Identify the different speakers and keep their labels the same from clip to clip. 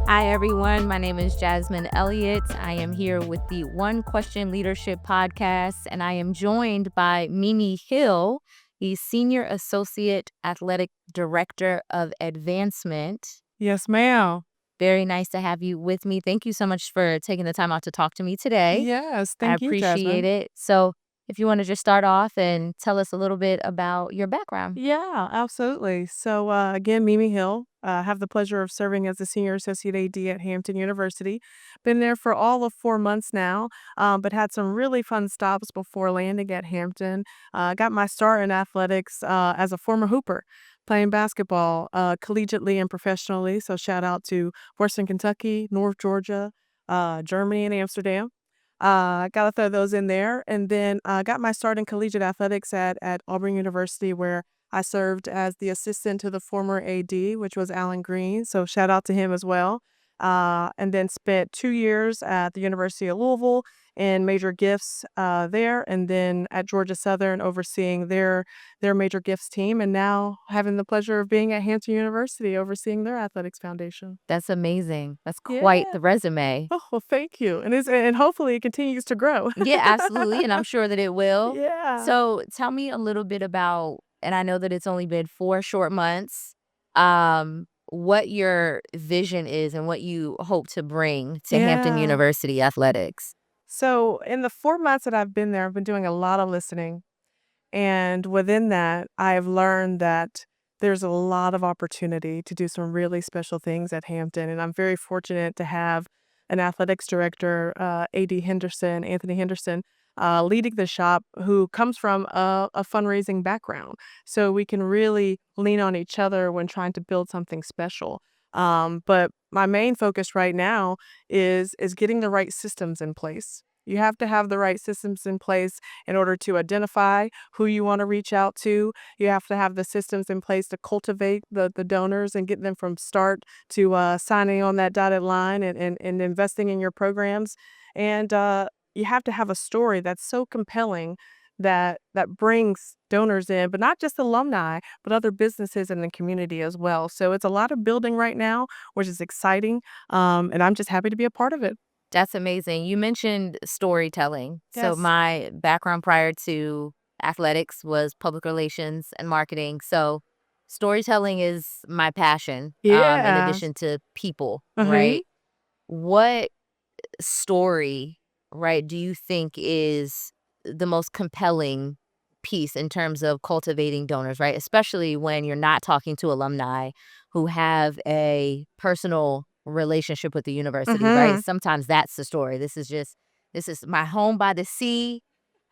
Speaker 1: Hi, everyone. My name is Jazmin Elliott. I am here with the One Question Leadership podcast, and I am joined by Mimi Hill. He's Senior Associate Athletic Director of Advancement.
Speaker 2: Yes, ma'am.
Speaker 1: Very nice to have you with me. Thank you so much for taking the time out to talk to me today.
Speaker 2: Yes,
Speaker 1: I
Speaker 2: thank you,
Speaker 1: appreciate
Speaker 2: Jazmin.
Speaker 1: it. So, if you want to just start off and tell us a little bit about your background.
Speaker 2: Yeah, absolutely. So, again, Mimi Hill. Have the pleasure of serving as the Senior Associate AD at Hampton University. Been there for all of 4 months now, but had some really fun stops before landing at Hampton. Got my start in athletics as a former hooper, playing basketball collegiately and professionally. So, shout out to Western Kentucky, North Georgia, Germany, and Amsterdam. Gotta throw those in there. And then got my start in collegiate athletics at Auburn University, where I served as the assistant to the former AD, which was Alan Green. So shout out to him as well. And then spent 2 years at the University of Louisville in major gifts there, and then at Georgia Southern overseeing their major gifts team, and now having the pleasure of being at Hampton University overseeing their athletics foundation.
Speaker 1: That's amazing. That's quite
Speaker 2: Yeah.
Speaker 1: the resume.
Speaker 2: Oh, well, thank you. And hopefully it continues to grow.
Speaker 1: Yeah, absolutely, and I'm sure that it will.
Speaker 2: Yeah.
Speaker 1: So, tell me a little bit about, and I know that it's only been 4 short months, what your vision is and what you hope to bring to Hampton
Speaker 2: Yeah.
Speaker 1: University athletics.
Speaker 2: So in the 4 months that I've been there, I've been doing a lot of listening. And within that, I've learned that there's a lot of opportunity to do some really special things at Hampton. And I'm very fortunate to have an athletics director, AD Henderson, Anthony Henderson, leading the shop, who comes from a fundraising background. So we can really lean on each other when trying to build something special. But my main focus right now is getting the right systems in place. You have to have the right systems in place in order to identify who you want to reach out to. You have to have the systems in place to cultivate the donors and get them from start to signing on that dotted line and investing in your programs. And you have to have a story that's so compelling that brings donors in, but not just alumni, but other businesses in the community as well. So it's a lot of building right now, which is exciting. And I'm just happy to be a part of it.
Speaker 1: That's amazing. You mentioned storytelling. So,
Speaker 2: Yes.
Speaker 1: my background prior to athletics was public relations and marketing. So, storytelling is my passion, in
Speaker 2: Yeah.
Speaker 1: addition to people,
Speaker 2: Hmm.
Speaker 1: right? What story, right, do you think is the most compelling piece in terms of cultivating donors, right? Especially when you're not talking to alumni who have a personal relationship with the university, right?
Speaker 2: Hmm.
Speaker 1: Sometimes that's the story. This is my home by the sea.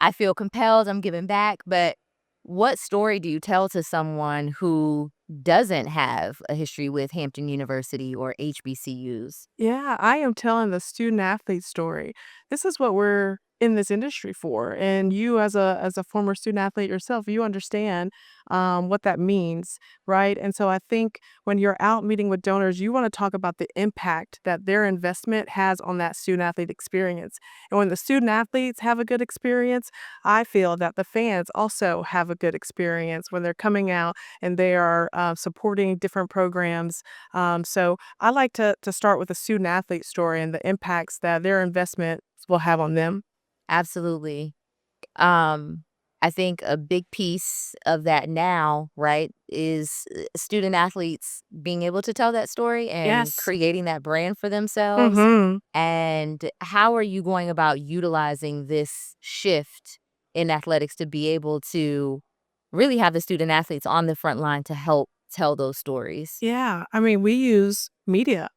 Speaker 1: I feel compelled, I'm giving back. But what story do you tell to someone who doesn't have a history with Hampton University or HBCUs?
Speaker 2: Yeah, I am telling the student athlete story. This is what we're in this industry for. And you, as a former student athlete yourself, you understand what that means, right? And so I think when you're out meeting with donors, you want to talk about the impact that their investment has on that student athlete experience. And when the student athletes have a good experience, I feel that the fans also have a good experience when they're coming out and they are supporting different programs. So I like to start with a student athlete story and the impacts that their investments will have on them.
Speaker 1: Absolutely. Um, I think a big piece of that now, right, is student athletes being able to tell that story and
Speaker 2: Yes.
Speaker 1: creating that brand for themselves.
Speaker 2: Mhm.
Speaker 1: And how are you going about utilizing this shift in athletics to be able to really have the student athletes on the front line to help tell those stories?
Speaker 2: Yeah, I mean, we use media.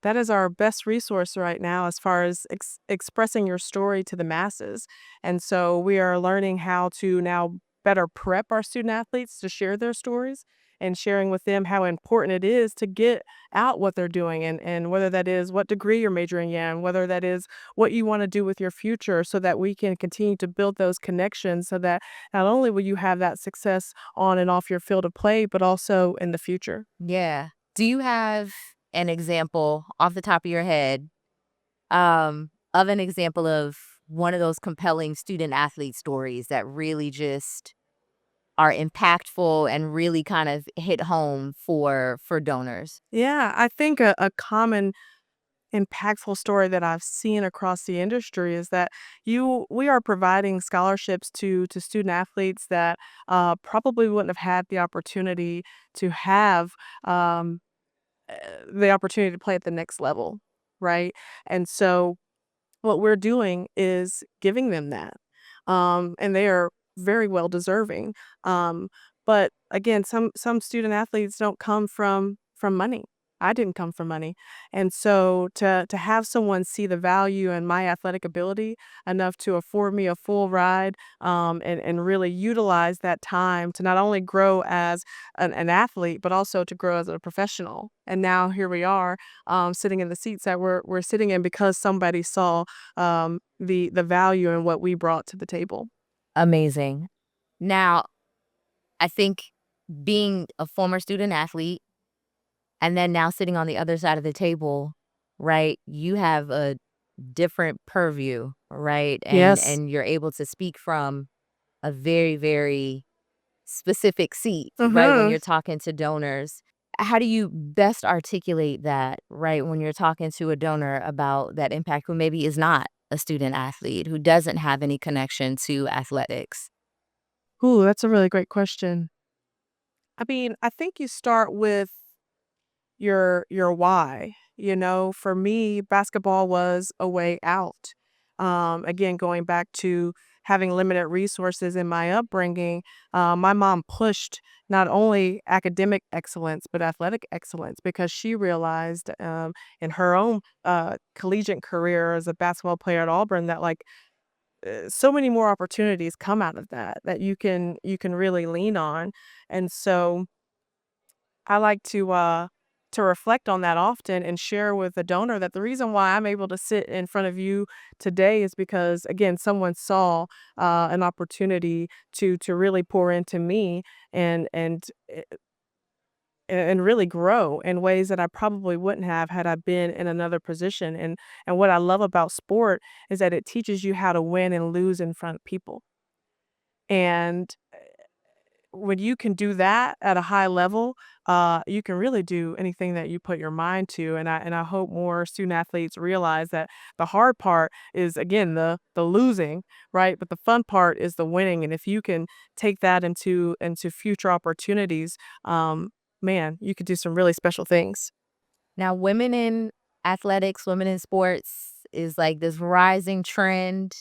Speaker 2: That is our best resource right now as far as expressing your story to the masses. And so we are learning how to now better prep our student athletes to share their stories and sharing with them how important it is to get out what they're doing, and whether that is what degree you're majoring in, whether that is what you want to do with your future, so that we can continue to build those connections so that not only will you have that success on and off your field of play, but also in the future.
Speaker 1: Yeah. Do you have an example off the top of your head of an example of one of those compelling student athlete stories that really just are impactful and really kind of hit home for donors?
Speaker 2: Yeah, I think a common impactful story that I've seen across the industry is that we are providing scholarships to student athletes that probably wouldn't have had the opportunity to have um, the opportunity to play at the next level, right? And so what we're doing is giving them that, and they are very well deserving. Um, but again, some student athletes don't come from money. I didn't come from money, and so to have someone see the value in my athletic ability enough to afford me a full ride, and really utilize that time to not only grow as an athlete, but also to grow as a professional. And now here we are, sitting in the seats that we're sitting in because somebody saw the value in what we brought to the table.
Speaker 1: Amazing. Now, I think being a former student athlete and then now sitting on the other side of the table, right? You have a different purview, right? And
Speaker 2: Yes.
Speaker 1: and you're able to speak from a very, very specific seat, right? When
Speaker 2: Mhm.
Speaker 1: you're talking to donors. How do you best articulate that, right? When you're talking to a donor about that impact who maybe is not a student athlete, who doesn't have any connection to athletics?
Speaker 2: Ooh, that's a really great question. I mean, I think you start with your why. You know, for me, basketball was a way out. Again, going back to having limited resources in my upbringing, my mom pushed not only academic excellence but athletic excellence because she realized in her own collegiate career as a basketball player at Auburn that so many more opportunities come out of that you can really lean on. And so I like to reflect on that often and share with the donor that the reason why I'm able to sit in front of you today is because again someone saw an opportunity to really pour into me and really grow in ways that I probably wouldn't have had I been in another position. And what I love about sport is that it teaches you how to win and lose in front of people. And when you can do that at a high level, you can really do anything that you put your mind to. And I hope more student athletes realize that the hard part is again the losing, right? But the fun part is the winning. And if you can take that into future opportunities, man, you could do some really special things.
Speaker 1: Now, women in athletics, women in sports is like this rising trend.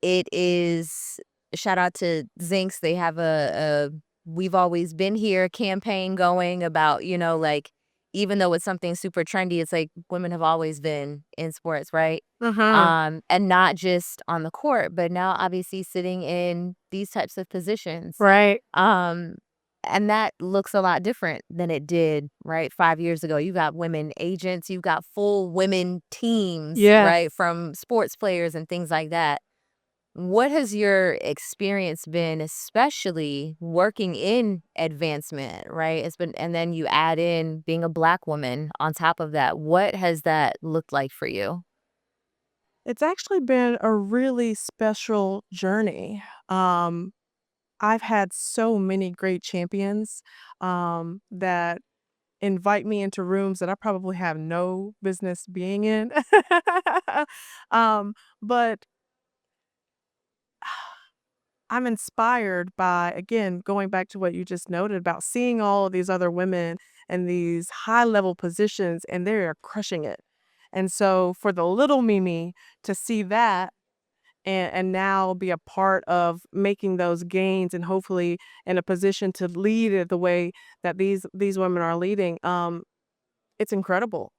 Speaker 1: It is shout out to Zincs. They have a "We've Always Been Here" campaign going about, like, even though it's something super trendy, it's like women have always been in sports, right?
Speaker 2: Uh-huh.
Speaker 1: And not just on the court, but now obviously sitting in these types of positions.
Speaker 2: Right.
Speaker 1: Um, and that looks a lot different than it did, right, 5 years ago. You got women agents, you've got full women teams,
Speaker 2: Yes.
Speaker 1: right, from sports players and things like that. What has your experience been, especially working in advancement, right? It's been and then you add in being a Black woman on top of that. What has that looked like for you?
Speaker 2: It's actually been a really special journey. I've had so many great champions that invite me into rooms that I probably have no business being in. um, but I'm inspired by, again, going back to what you just noted about seeing all of these other women in these high level positions and they are crushing it. And so for the little Mimi to see that and now be a part of making those gains and hopefully in a position to lead it the way that these women are leading, it's incredible.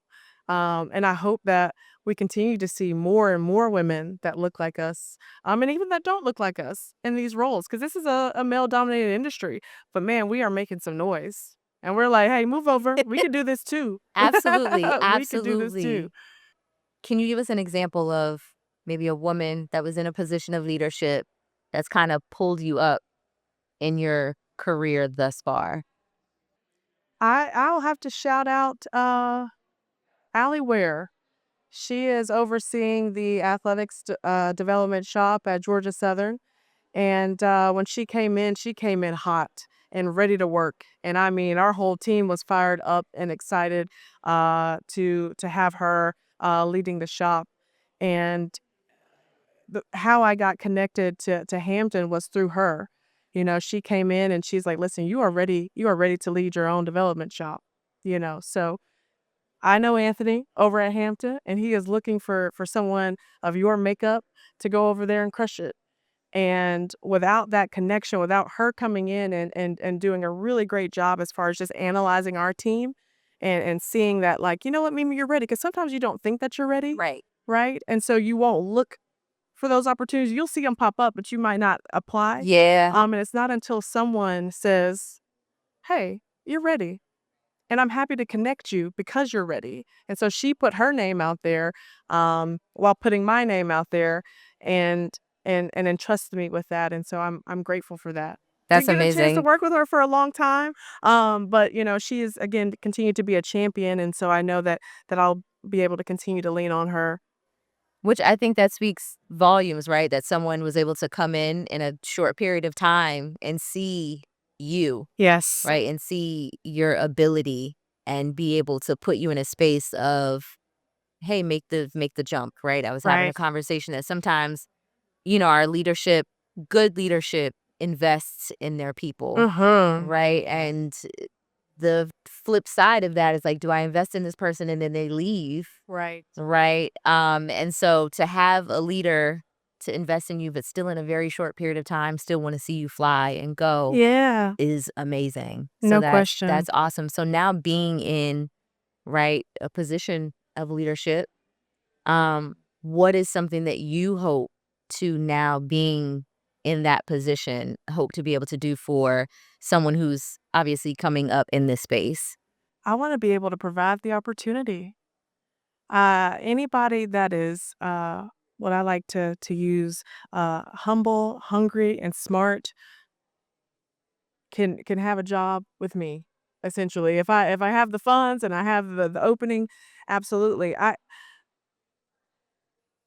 Speaker 2: And I hope that we continue to see more and more women that look like us, and even that don't look like us in these roles, because this is a male dominated industry. But man, we are making some noise. And we're like, hey, move over. We can do this too.
Speaker 1: Absolutely,
Speaker 2: We can do this too.
Speaker 1: absolutely. Can you give us an example of maybe a woman that was in a position of leadership that's kinda pulled you up in your career thus far?
Speaker 2: I'll have to shout out Allie Ware. She is overseeing the athletics development shop at Georgia Southern. And when she came in hot and ready to work. And I mean, our whole team was fired up and excited to have her leading the shop. And how I got connected to Hampton was through her. She came in and she's like, "Listen, you are ready to lead your own development shop." So I know Anthony over at Hampton, and he is looking for someone of your makeup to go over there and crush it. And without that connection, without her coming in and doing a really great job as far as just analyzing our team and seeing that, like, you know what, Mimi, you're ready. Because sometimes you don't think that you're ready,
Speaker 1: Right.
Speaker 2: right? And so you won't look for those opportunities. You'll see them pop up, but you might not apply.
Speaker 1: Yeah.
Speaker 2: And it's not until someone says, "Hey, you're ready. And I'm happy to connect you because you're ready." And so she put her name out there, while putting my name out there and and entrusted me with that. And so I'm grateful for that.
Speaker 1: That's
Speaker 2: Didn't get a chance to
Speaker 1: amazing.
Speaker 2: work with her for a long time. But she is, again, continued to be a champion. And so I know that I'll be able to continue to lean on her.
Speaker 1: Which I think that speaks volumes, right? That someone was able to come in a short period of time and see you,
Speaker 2: Yes.
Speaker 1: right? And see your ability and be able to put you in a space of, hey, make the jump, right? I was having a
Speaker 2: Right.
Speaker 1: conversation that sometimes, our leadership, good leadership invests in their people,
Speaker 2: Mhm.
Speaker 1: right? And the flip side of that is like, do I invest in this person and then they leave?
Speaker 2: Right.
Speaker 1: Right. And so to have a leader to invest in you, but still in a very short period of time, still want to see you fly and go
Speaker 2: Yeah.
Speaker 1: is amazing. So
Speaker 2: No
Speaker 1: that's
Speaker 2: question.
Speaker 1: awesome. So now being in, right, a position of leadership, what is something that you hope to, now being in that position, hope to be able to do for someone who's obviously coming up in this space?
Speaker 2: I want to be able to provide the opportunity. Anybody that is, what I like to use, humble, hungry, and smart can have a job with me. Essentially, if I have the funds and I have the opening, absolutely. I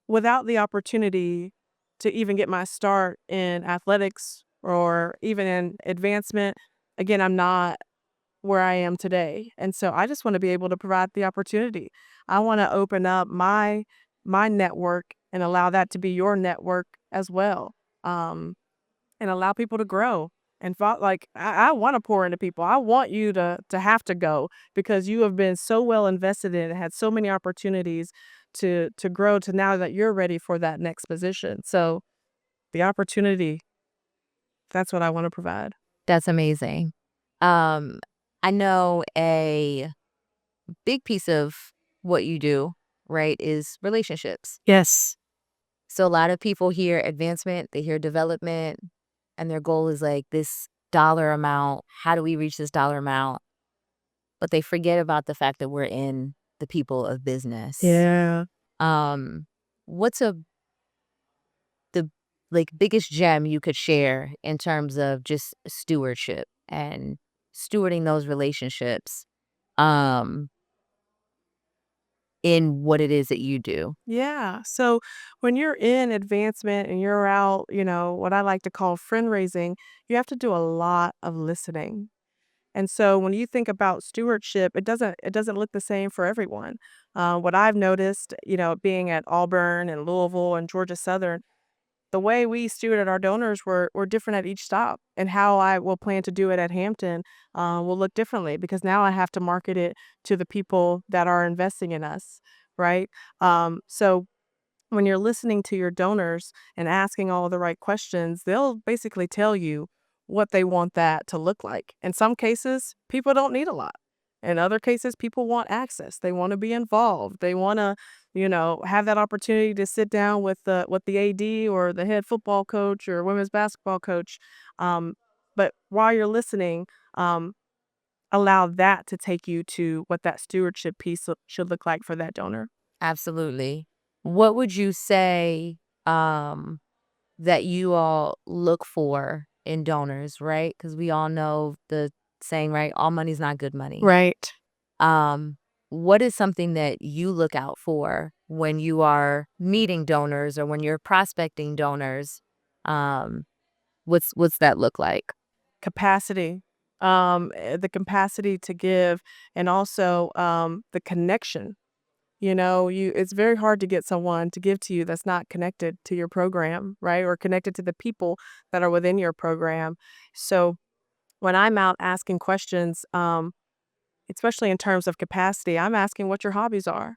Speaker 2: Without the opportunity to even get my start in athletics or even in advancement, again, I'm not where I am today. And so I just want to be able to provide the opportunity. I want to open up my network and allow that to be your network as well. Um, and allow people to grow. And like, I want to pour into people. I want you to have to go because you have been so well invested in it, had so many opportunities to grow to now that you're ready for that next position. So the opportunity, that's what I want to provide.
Speaker 1: That's amazing. Um, I know a big piece of what you do, right, is relationships.
Speaker 2: Yes.
Speaker 1: So a lot of people hear advancement, they hear development, and their goal is like this dollar amount. How do we reach this dollar amount? But they forget about the fact that we're in the people of business.
Speaker 2: Yeah.
Speaker 1: Um, what's the like biggest gem you could share in terms of just stewardship and stewarding those relationships um in what it is that you do?
Speaker 2: Yeah. So when you're in advancement and you're out, what I like to call friend raising, you have to do a lot of listening. And so when you think about stewardship, it doesn't look the same for everyone. What I've noticed, being at Auburn and Louisville and Georgia Southern, the way we stewarded our donors were different at each stop, and how I will plan to do it at Hampton will look differently because now I have to market it to the people that are investing in us, right? So when you're listening to your donors and asking all the right questions, they'll basically tell you what they want that to look like. In some cases, people don't need a lot. In other cases, people want access. They want to be involved. They want to, have that opportunity to sit down with the AD or the head football coach or women's basketball coach. Um, but while you're listening, um, allow that to take you to what that stewardship piece should look like for that donor.
Speaker 1: Absolutely. What would you say um that you all look for in donors, right? Because we all know the saying, right? All money's not good money.
Speaker 2: Right.
Speaker 1: Um, what is something that you look out for when you are meeting donors or when you're prospecting donors? Um, what's that look like?
Speaker 2: Capacity, the capacity to give, and also, the connection. It's very hard to get someone to give to you that's not connected to your program, right? Or connected to the people that are within your program. So when I'm out asking questions, especially in terms of capacity, I'm asking what your hobbies are.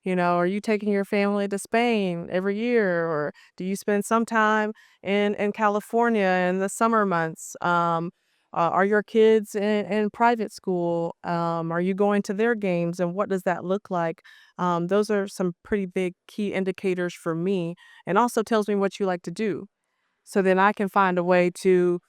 Speaker 2: Are you taking your family to Spain every year, or do you spend some time in California in the summer months? Are your kids in private school? Are you going to their games, and what does that look like? Those are some pretty big key indicators for me, and also tells me what you like to do. So then I can find a way to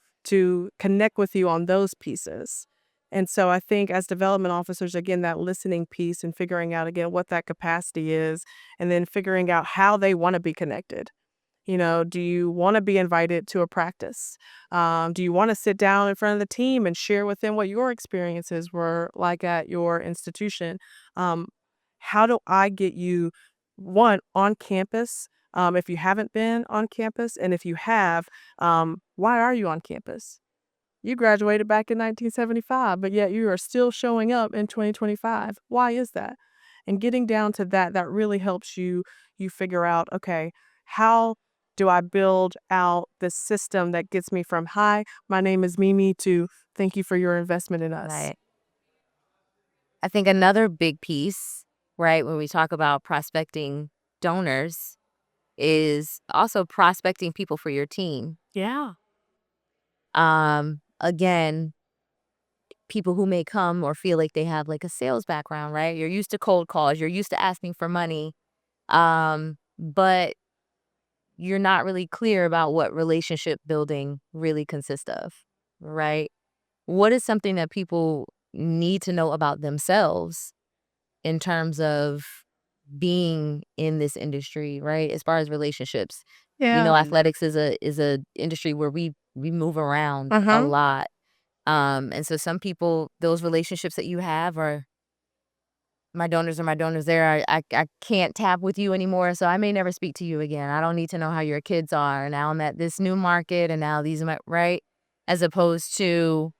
Speaker 2: connect with you on those pieces. And so I think as development officers, again, that listening piece and figuring out again what that capacity is, and then figuring out how they want to be connected. Do you want to be invited to a practice? Do you want to sit down in front of the team and share with them what your experiences were like at your institution? Um, how do I get you, one, on campus? If you haven't been on campus, and if you have, why are you on campus? You graduated back in 1975, but yet you are still showing up in 2025. Why is that? And getting down to that, that really helps you figure out, okay, how do I build out the system that gets me from hi, my name is Mimi to thank you for your investment in us.
Speaker 1: Right. I think another big piece, right, when we talk about prospecting donors is also prospecting people for your team.
Speaker 2: Yeah.
Speaker 1: Again, people who may come or feel like they have like a sales background, right? You're used to cold calls, you're used to asking for money, but you're not really clear about what relationship building really consists of, right? What is something that people need to know about themselves in terms of being in this industry, right? As far as relationships. We
Speaker 2: Yeah.
Speaker 1: know athletics is a industry where we move around a
Speaker 2: Uh-huh.
Speaker 1: lot. And so some people, those relationships that you have are my donors are my donors there. I can't tap with you anymore, so I may never speak to you again. I don't need to know how your kids are. Now I'm at this new market and now these are my right? As opposed to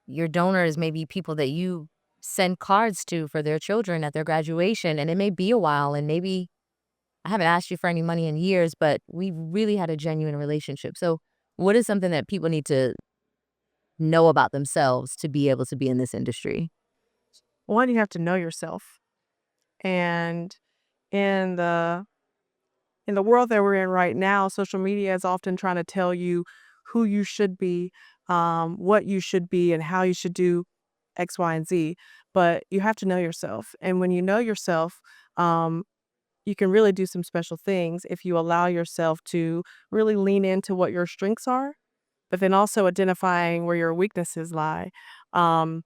Speaker 1: your donors may be people that you send cards to for their children at their graduation, and it may be a while, and maybe I haven't asked you for any money in years, but we really had a genuine relationship. So, what is something that people need to know about themselves to be able to be in this industry?
Speaker 2: One, you have to know yourself. And in the world that we're in right now, social media is often trying to tell you who you should be, what you should be, and how you should do X, Y, and Z. But you have to know yourself. And when you know yourself, um, you can really do some special things if you allow yourself to really lean into what your strengths are, but then also identifying where your weaknesses lie. Um,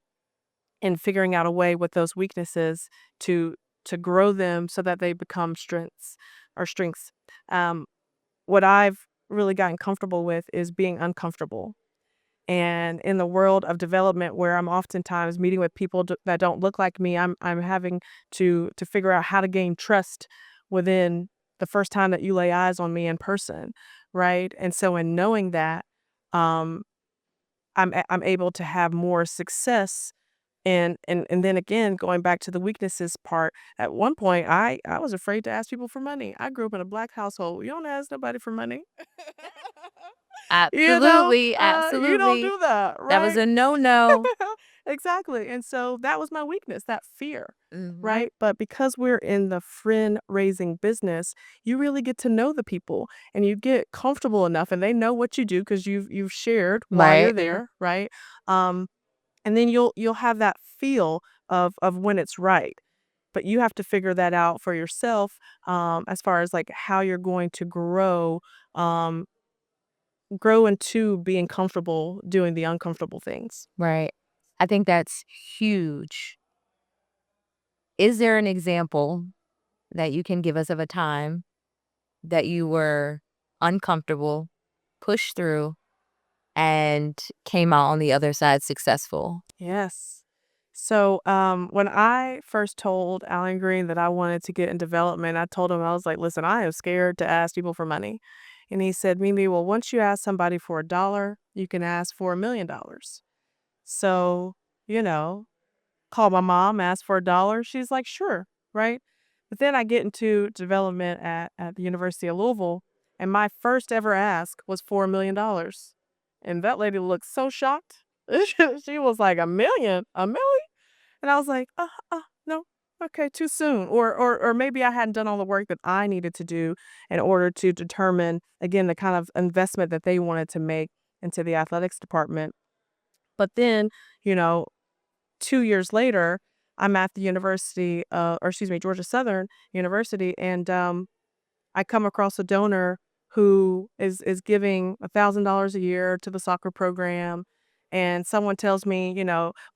Speaker 2: and figuring out a way with those weaknesses to to grow them so that they become strengths. Um, what I've really gotten comfortable with is being uncomfortable. And in the world of development, where I'm oftentimes meeting with people that don't look like me, I'm having to figure out how to gain trust within the first time that you lay eyes on me in person, right? And so, in knowing that, um, I'm able to have more success. And then again, going back to the weaknesses part, at one point, I was afraid to ask people for money. I grew up in a Black household. You don't ask nobody for money.
Speaker 1: Absolutely,
Speaker 2: You don't
Speaker 1: absolutely.
Speaker 2: do that,
Speaker 1: That was
Speaker 2: right?
Speaker 1: a no-no.
Speaker 2: Exactly. And so that was my weakness, that fear,
Speaker 1: Mhm.
Speaker 2: right? But because we're in the friend raising business, you really get to know the people, and you get comfortable enough, and they know what you do because you've shared while you're
Speaker 1: Right,
Speaker 2: there, right? Um, and then you'll have that feel of when it's right. But you have to figure that out for yourself, as far as like how you're going to um, grow into being comfortable doing the uncomfortable things.
Speaker 1: right. I think that's huge. Is there an example that you can give us of a time that you were uncomfortable, pushed through, and came out on the other side successful?
Speaker 2: Yes. So when I first told Alan Green that I wanted to get in development, I told him, I was like, listen, I am scared to ask people for money. And he said, Mimi, well, once you ask somebody for $1, you can ask for $1 million. So, you know, call my mom, ask for $1. She's like, sure, right? But then I get into development at the University of Louisville, and my first ever ask was for $1 million. And that lady looked so shocked. She was like, "A million? A million?" And I was like, no, okay, too soon." Or maybe I hadn't done all the work that I needed to do in order to determine, again, the kind of investment that they wanted to make into the athletics department. But then, you know, 2 years later, I'm at the university, or excuse me, Georgia Southern University, and I come across a donor who is giving $1,000 a year to the soccer program, and someone tells me,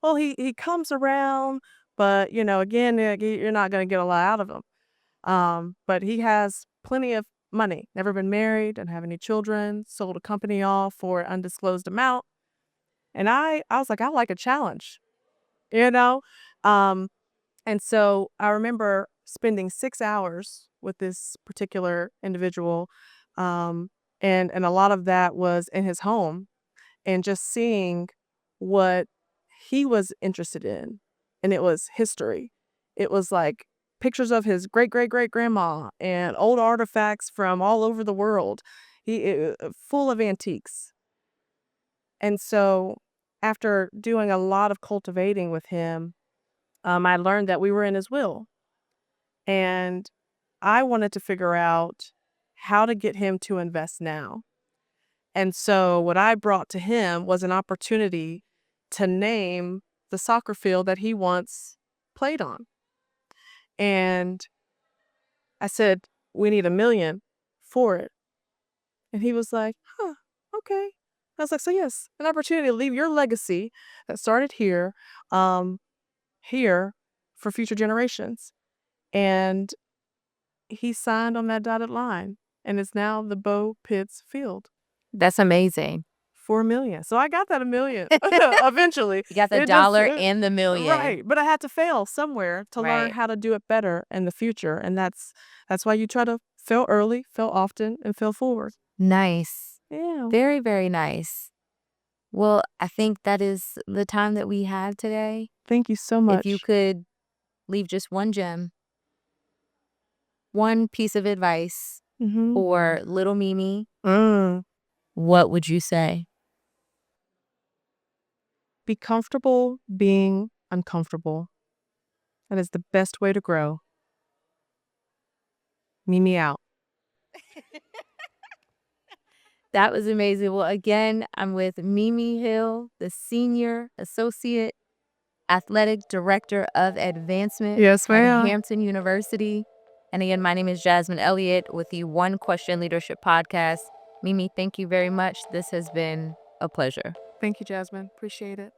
Speaker 2: well, he comes around, but again, you're not going to get a lot out of him. But he has plenty of money. Never been married, doesn't have any children. Sold a company off for an undisclosed amount, and I was like, I like a challenge, you know. Um, and so I remember spending 6 hours with this particular individual, um, and a lot of that was in his home, and just seeing what he was interested in, and it was history. It was, like, pictures of his great-great-great-grandma and old artifacts from all over the world. Full of antiques. And so after doing a lot of cultivating with him, I learned that we were in his will. And I wanted to figure out how to get him to invest now. And so what I brought to him was an opportunity to name the soccer field that he once played on. And I said, "We need 1 million for it." And he was like, "Huh, okay." I was like, "So yes, an opportunity to leave your legacy that started um, here for future generations." And he signed on that dotted line, and it's now the Bo Pitts Field
Speaker 1: That's amazing.
Speaker 2: for 1 million. So I got that 1 million eventually.
Speaker 1: You got the
Speaker 2: It just
Speaker 1: dollar and the million.
Speaker 2: right, but I had to fail somewhere to learn
Speaker 1: Right.
Speaker 2: how to do it better in the future, and that's why you try to fail early, fail often, and fail forward.
Speaker 1: Nice.
Speaker 2: Yeah.
Speaker 1: Very, very nice. Well, I think that is the time that we have today.
Speaker 2: Thank you so
Speaker 1: If you
Speaker 2: much.
Speaker 1: could leave just one gem, one piece of advice
Speaker 2: Mhm.
Speaker 1: for little Mimi,
Speaker 2: Mm.
Speaker 1: what would you say?
Speaker 2: Be comfortable being uncomfortable. That is the best way to grow. Mimi out.
Speaker 1: That was amazing. Well, again, I'm with Mimi Hill, the Senior Associate Athletic Director of Advancement
Speaker 2: Yes,
Speaker 1: at
Speaker 2: ma'am.
Speaker 1: Hampton University. And again, my name is Jazmin Elliott with the One Question Leadership Podcast. Mimi, thank you very much. This has been a pleasure.
Speaker 2: Thank you, Jasmine. Appreciate it.